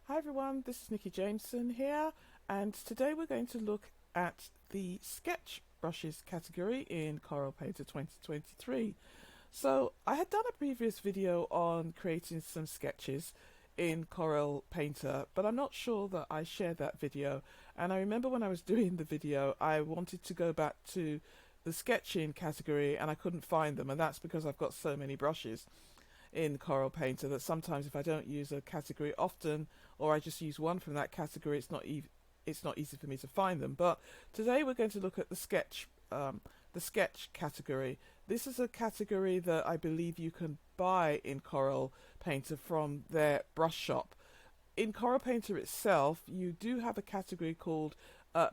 Hi everyone, this is Nikki Jameson here, and today we're going to look at the sketch brushes category in Corel Painter 2023. So I had done a previous video on creating some sketches in Corel Painter, but I'm not sure that I shared that video. And I remember when I was doing the video, I wanted to go back to the sketching category and I couldn't find them, and that's because I've got so many brushes in Corel Painter that sometimes if I don't use a category often, or I just use one from that category, it's not easy for me to find them. But today we're going to look at the sketch category. This is a category that I believe you can buy in Corel Painter from their brush shop. In Corel Painter itself, you do have a category called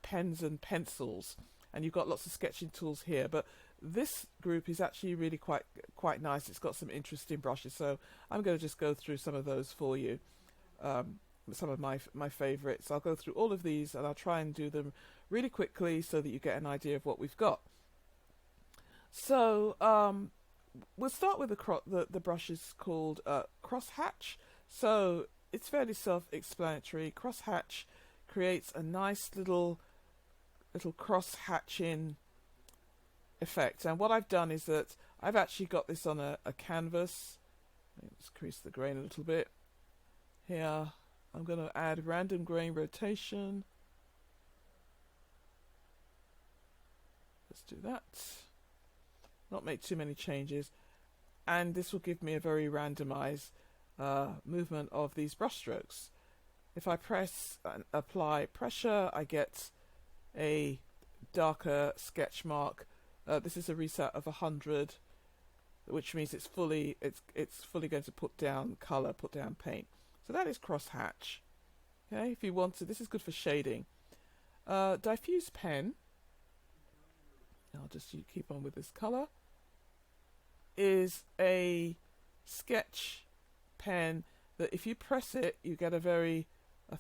pens and pencils, and you've got lots of sketching tools here, but this group is actually really quite nice. It's got some interesting brushes, so I'm going to just go through some of those for you. Some of my favorites. I'll go through all of these and I'll try and do them really quickly so that you get an idea of what we've got. So we'll start with the brushes called crosshatch. So it's fairly self-explanatory. Crosshatch creates a nice little cross-hatching effect, and what I've done is that I've actually got this on a canvas. Let's increase the grain a little bit here. I'm going to add random grain rotation. Let's do that. Not make too many changes, and this will give me a very randomized movement of these brush strokes. If I press and apply pressure, I get a darker sketch mark. This is a reset of 100, which means it's fully going to put down color, put down paint. So that is crosshatch. Okay, if you want to, this is good for shading. Diffuse pen, I'll just keep on with this color, is a sketch pen that if you press it, you get a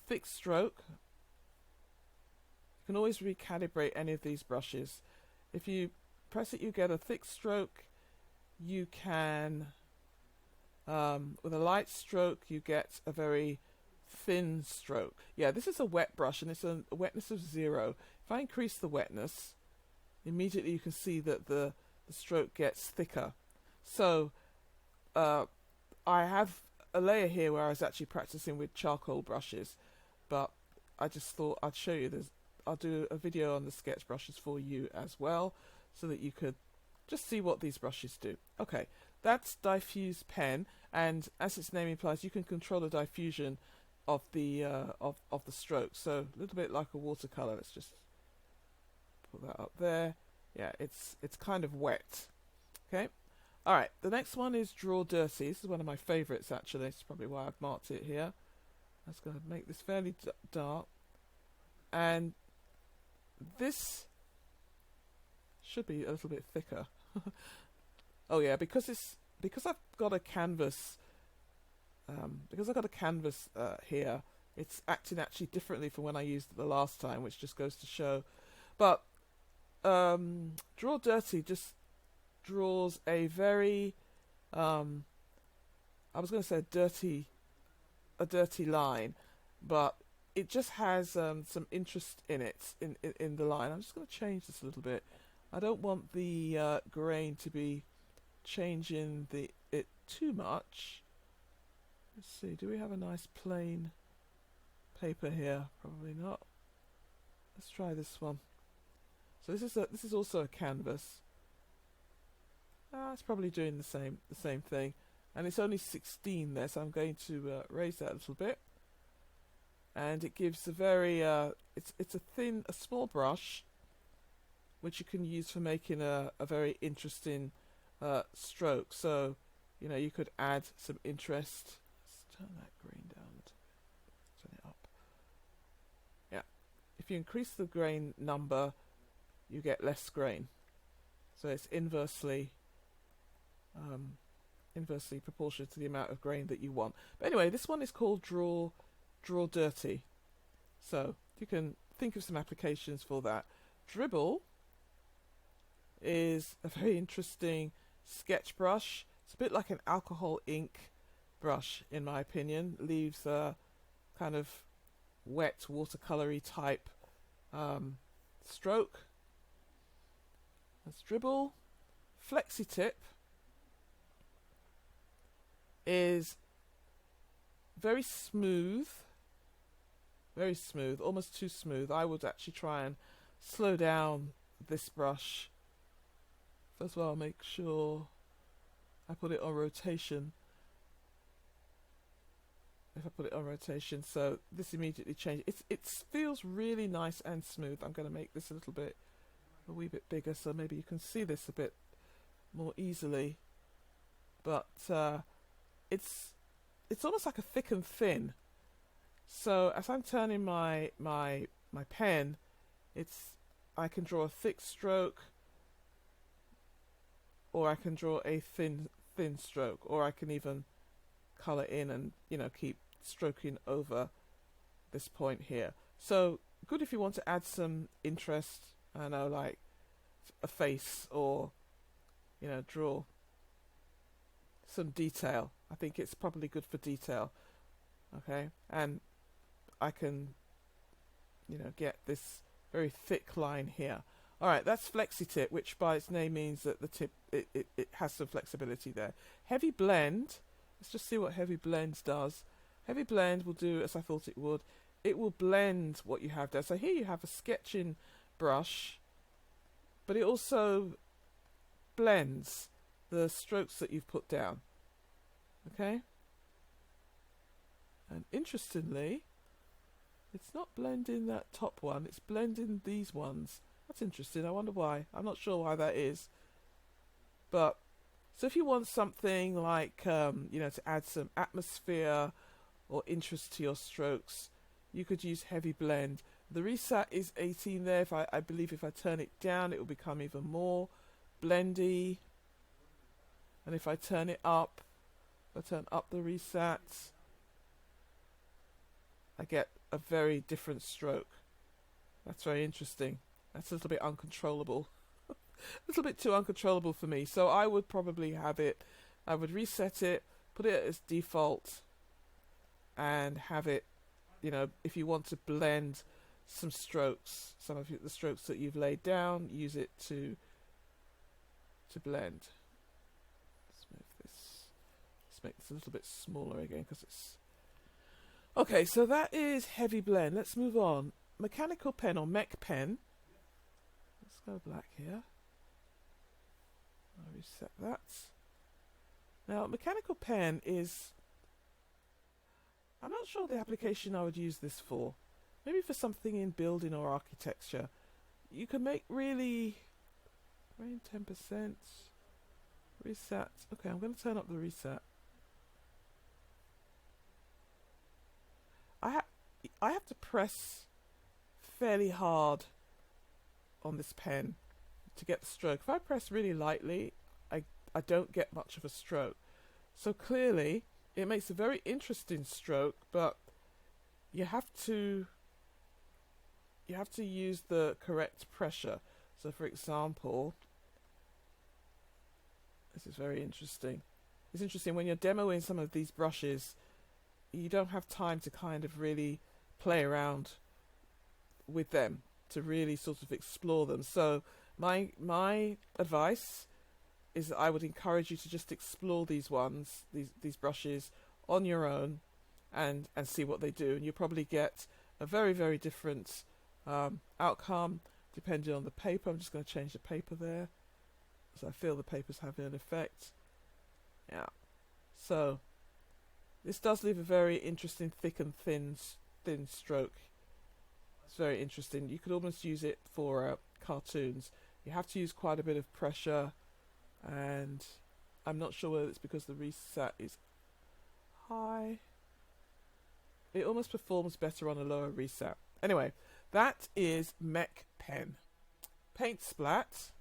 thick stroke. You can always recalibrate any of these brushes. If you press it, you get a thick stroke. You can, with a light stroke, you get a very thin stroke. Yeah, this is a wet brush and it's a wetness of 0. If I increase the wetness, immediately you can see that the stroke gets thicker. So I have a layer here where I was actually practicing with charcoal brushes, but I just thought I'd show you this. I'll do a video on the sketch brushes for you as well, so that you could just see what these brushes do. Okay, that's diffuse pen, and as its name implies, you can control the diffusion of the stroke. So a little bit like a watercolor. Let's just put that up there. Yeah, it's kind of wet. Okay. All right. The next one is Draw Dirty. This is one of my favorites actually. It's probably why I've marked it here. I'm just going to make this fairly dark, and this should be a little bit thicker. Oh yeah, because I've got a canvas. Because I've got a canvas here, it's acting actually differently from when I used it the last time, which just goes to show. But Draw Dirty just draws a very I was going to say a dirty line, but it just has some interest in it in the line. I'm just going to change this a little bit. I don't want the grain to be changing it too much. Let's see, do we have a nice plain paper here? Probably not. Let's try this one. So this is also a canvas. It's probably doing the same thing, and it's only 16 there, so I'm going to raise that a little bit. And it gives a very it's a small brush, which you can use for making a very interesting stroke. So you could add some interest. Let's turn that grain down a little bit. Turn it up. Yeah, if you increase the grain number, you get less grain. So it's inversely proportionate to the amount of grain that you want. But anyway, this one is called Draw Dirty. So you can think of some applications for that. Dribble is a very interesting sketch brush. It's a bit like an alcohol ink brush, in my opinion. Leaves a kind of wet watercolory type stroke. Let's dribble. Flexi tip is very smooth, almost too smooth. I would actually try and slow down this brush. First of all, I'll make sure I put it on rotation. If I put it on rotation, so this immediately changes. It feels really nice and smooth. I'm going to make this a wee bit bigger, so maybe you can see this a bit more easily. But it's almost like a thick and thin. So as I'm turning my pen, I can draw a thick stroke, or I can draw a thin stroke, or I can even color in and keep stroking over this point here. So good if you want to add some interest. I know, like a face, or draw some detail. I think it's probably good for detail. Okay, and I can get this very thick line here. All right, that's flexi tip, which by its name means that the tip it has some flexibility there. Heavy blend. Let's just see what heavy blend does. Heavy blend will do as I thought it would. It will blend what you have there. So here you have a sketching brush, but it also blends the strokes that you've put down. Okay? And interestingly, it's not blending that top one, it's blending these ones. That's interesting. I wonder why. I'm not sure why that is. But so if you want something like to add some atmosphere or interest to your strokes, you could use heavy blend. The reset is 18 there. I believe if I turn it down, it will become even more blendy. And if I turn it up, if I turn up the reset, I get a very different stroke. That's very interesting. That's a little bit uncontrollable. A little bit too uncontrollable for me. So I would probably have it, I would reset it, put it as default, and have it, if you want to blend some strokes, some of the strokes that you've laid down, use it to blend. Let's move this. Let's make this a little bit smaller again because it's okay. So that is heavy blend. Let's move on. Mechanical pen or mech pen. Let's go black here. I'll reset that. Now, mechanical pen is, I'm not sure the application I would use this for. Maybe for something in building or architecture. You can make really, rain 10%, reset. Okay, I'm going to turn up the reset. I have to press fairly hard on this pen to get the stroke. If I press really lightly, I don't get much of a stroke. So clearly, it makes a very interesting stroke, but you have to use the correct pressure. So for example, this is very interesting. It's interesting when you're demoing some of these brushes, you don't have time to kind of really play around with them, to really sort of explore them. So my advice is that I would encourage you to just explore these brushes on your own and see what they do, and you'll probably get a very, very different outcome depending on the paper. I'm just going to change the paper there, so I feel the paper's having an effect. Yeah, so this does leave a very interesting thick and thin stroke. It's very interesting. You could almost use it for cartoons. You have to use quite a bit of pressure, and I'm not sure whether it's because the reset is high. It almost performs better on a lower reset. Anyway, that is mech pen. Paint splat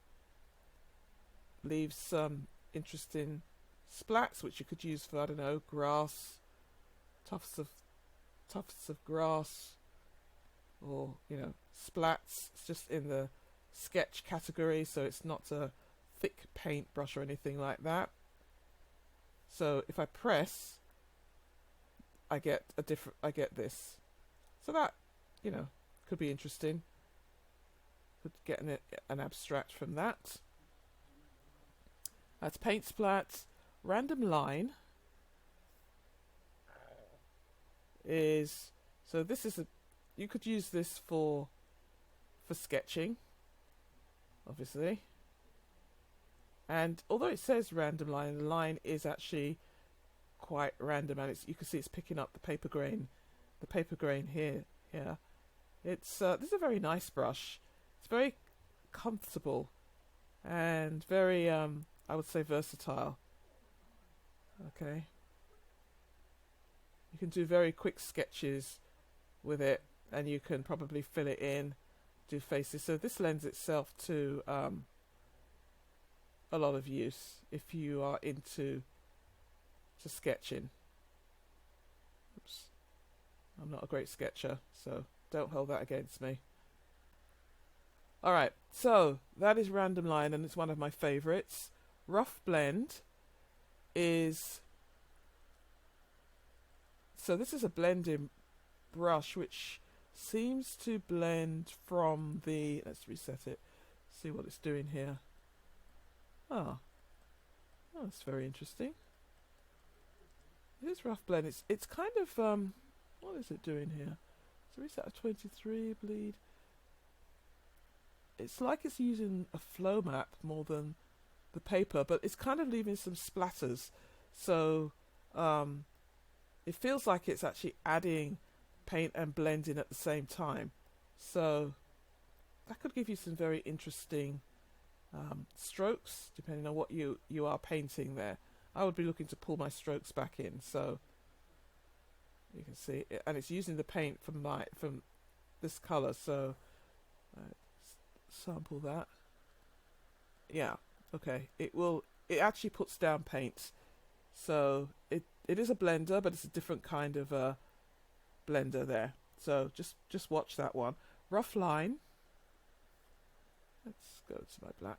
leaves some interesting splats which you could use for, I don't know, grass, tufts of grass, or splats. It's just in the sketch category, so it's not a thick paint brush or anything like that. So if I press, I get this. So that, you know, could be interesting. Could get an abstract from that. That's paint splat. Random line is, so this is you could use this for sketching, obviously. And although it says random line, the line is actually quite random, and you can see it's picking up the paper grain here. Yeah, it's this is a very nice brush. It's very comfortable and very I would say versatile. Okay, you can do very quick sketches with it, and you can probably fill it in, do faces. So this lends itself to a lot of use if you are into sketching. Oops, I'm not a great sketcher, so don't hold that against me. Alright, so that is random line, and it's one of my favorites. Rough blend is, so this is a blending brush which seems to blend from the, let's reset it, see what it's doing here. Oh, that's very interesting. It is rough blend. It's kind of what is it doing here? So reset of 23 bleed. It's like it's using a flow map more than the paper, but it's kind of leaving some splatters. So it feels like it's actually adding paint and blending at the same time. So that could give you some very interesting strokes, depending on what you are painting there. I would be looking to pull my strokes back in, so you can see it, and it's using the paint from this color. So sample that. Yeah, okay. It actually puts down paint. So it is a blender, but it's a different kind of blender there. So just watch that one. Rough line. Let's go to my black.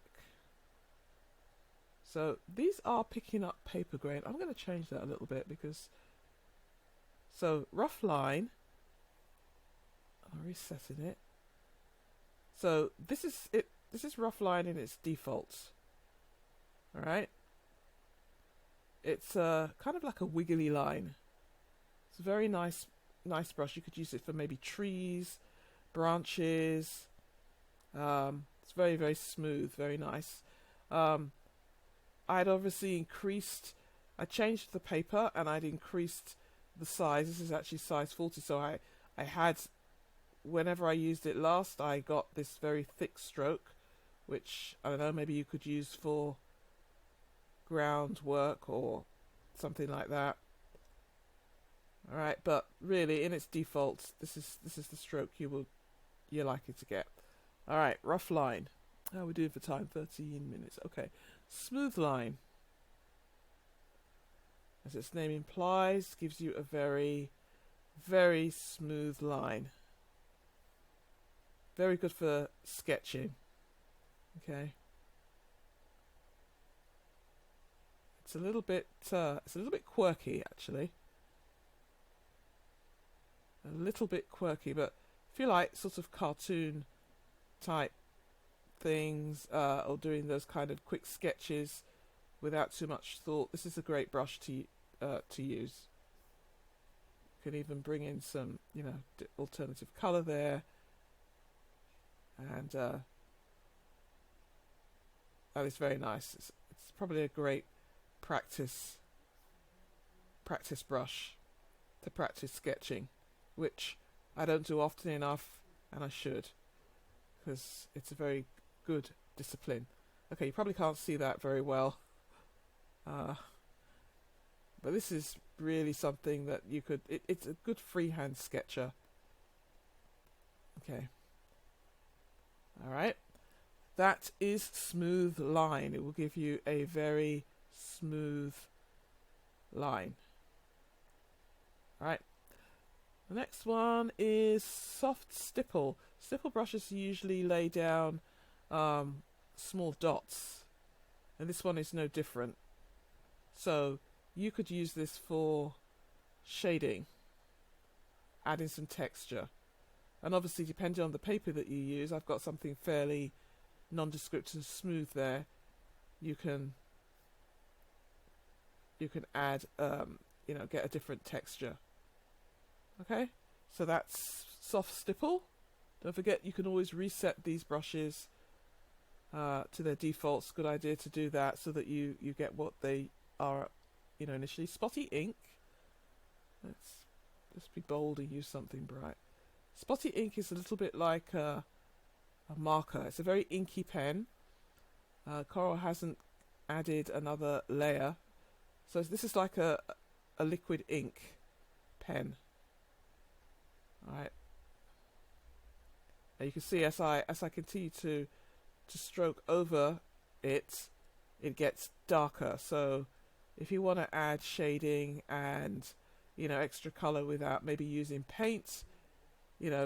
So these are picking up paper grain. I'm going to change that a little bit because, so rough line, I'm resetting it. So this is it. This is rough line in its default. All right. It's kind of like a wiggly line. It's a very nice brush. You could use it for maybe trees, branches. It's very, very smooth, very nice. I'd obviously I changed the paper and I'd increased the size. This is actually size 40, so I had, whenever I used it last, I got this very thick stroke, which, I don't know, maybe you could use for groundwork or something like that. Alright, but really, in its default, this is the stroke you're likely to get. Alright, rough line. How are we doing for time? 13 minutes. Okay. Smooth line, as its name implies, gives you a very, very smooth line. Very good for sketching. Okay. It's a little bit quirky, actually. A little bit quirky, but if you like sort of cartoon type things, or doing those kind of quick sketches without too much thought, this is a great brush to use. You can even bring in some, alternative color there, and that is very nice. It's probably a great practice brush to practice sketching, which I don't do often enough, and I should, because it's a very good discipline. Okay, you probably can't see that very well, but this is really something that you could, it's a good freehand sketcher. Okay. Alright. That is smooth line. It will give you a very smooth line. Alright. The next one is soft stipple. Stipple brushes usually lay down small dots, and this one is no different. So you could use this for shading. adding some texture. And obviously, depending on the paper that you use, I've got something fairly nondescript and smooth there. You can add, get a different texture. Okay, so that's soft stipple. Don't forget, you can always reset these brushes to their defaults. Good idea to do that so that you get what they are, initially. Spotty ink. Let's just be bold and use something bright. Spotty ink is a little bit like a marker. It's a very inky pen. Corel hasn't added another layer, so this is like a liquid ink pen. All right. Now you can see as I continue to stroke over it, it gets darker. So if you want to add shading and extra color without maybe using paint,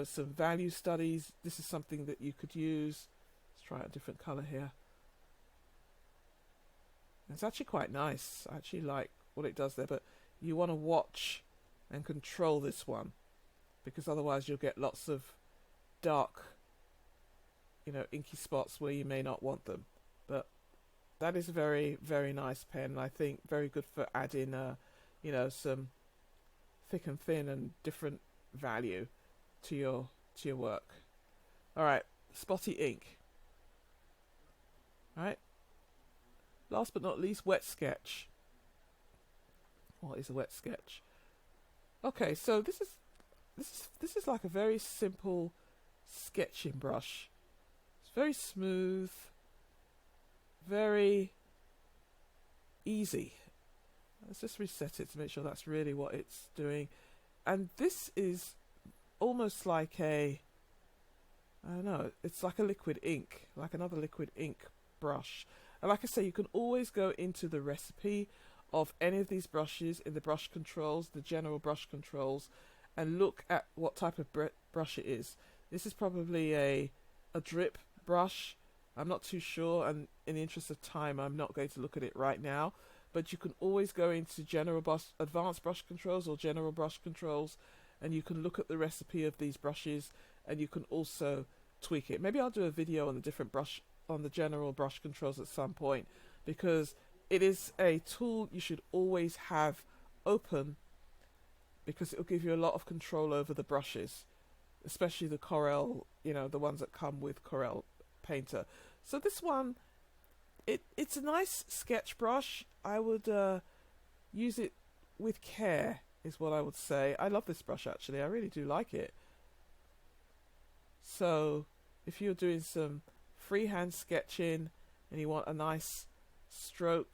some value studies, this is something that you could use. Let's try a different color here. It's actually quite nice. I actually like what it does there, but you want to watch and control this one, because otherwise you'll get lots of dark, inky spots where you may not want them. But that is a very, very nice pen. I think very good for adding, some thick and thin and different value to your work. All right, spotty ink. All right. Last but not least, wet sketch. What is a wet sketch? Okay, so this is like a very simple sketching brush. It's very smooth, very easy. Let's just reset it to make sure that's really what it's doing. And this is almost like I don't know, it's like a liquid ink, like another liquid ink brush. And like I say, you can always go into the recipe of any of these brushes in the brush controls, the general brush controls, and look at what type of brush it is. This is probably a drip brush. I'm not too sure, and in the interest of time, I'm not going to look at it right now. But you can always go into advanced brush controls or general brush controls, and you can look at the recipe of these brushes, and you can also tweak it. Maybe I'll do a video on the general brush controls at some point, because it is a tool you should always have open, because it will give you a lot of control over the brushes, especially the Corel, the ones that come with Corel Painter. So this one, it's a nice sketch brush. I would use it with care, is what I would say. I love this brush, actually. I really do like it. So if you're doing some freehand sketching and you want a nice stroke,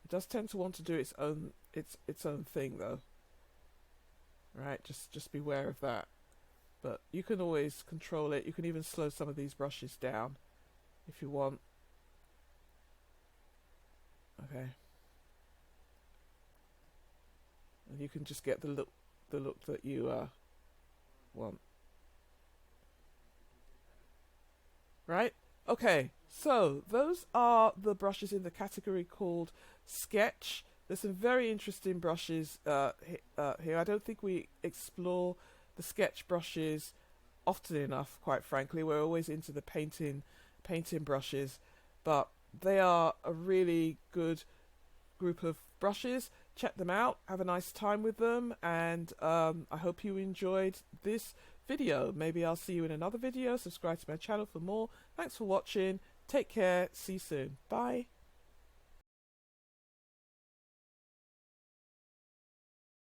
it does tend to want to do its own thing, though. Right, just beware of that. But you can always control it. You can even slow some of these brushes down if you want. Okay. And you can just get the look that you want. Right? Okay, so those are the brushes in the category called sketch. There's some very interesting brushes here. I don't think we explore the sketch brushes often enough, quite frankly. We're always into the painting brushes, but they are a really good group of brushes. Check them out, have a nice time with them, and I hope you enjoyed this video. Maybe I'll see you in another video. Subscribe to my channel for more. Thanks for watching. Take care. See you soon. Bye.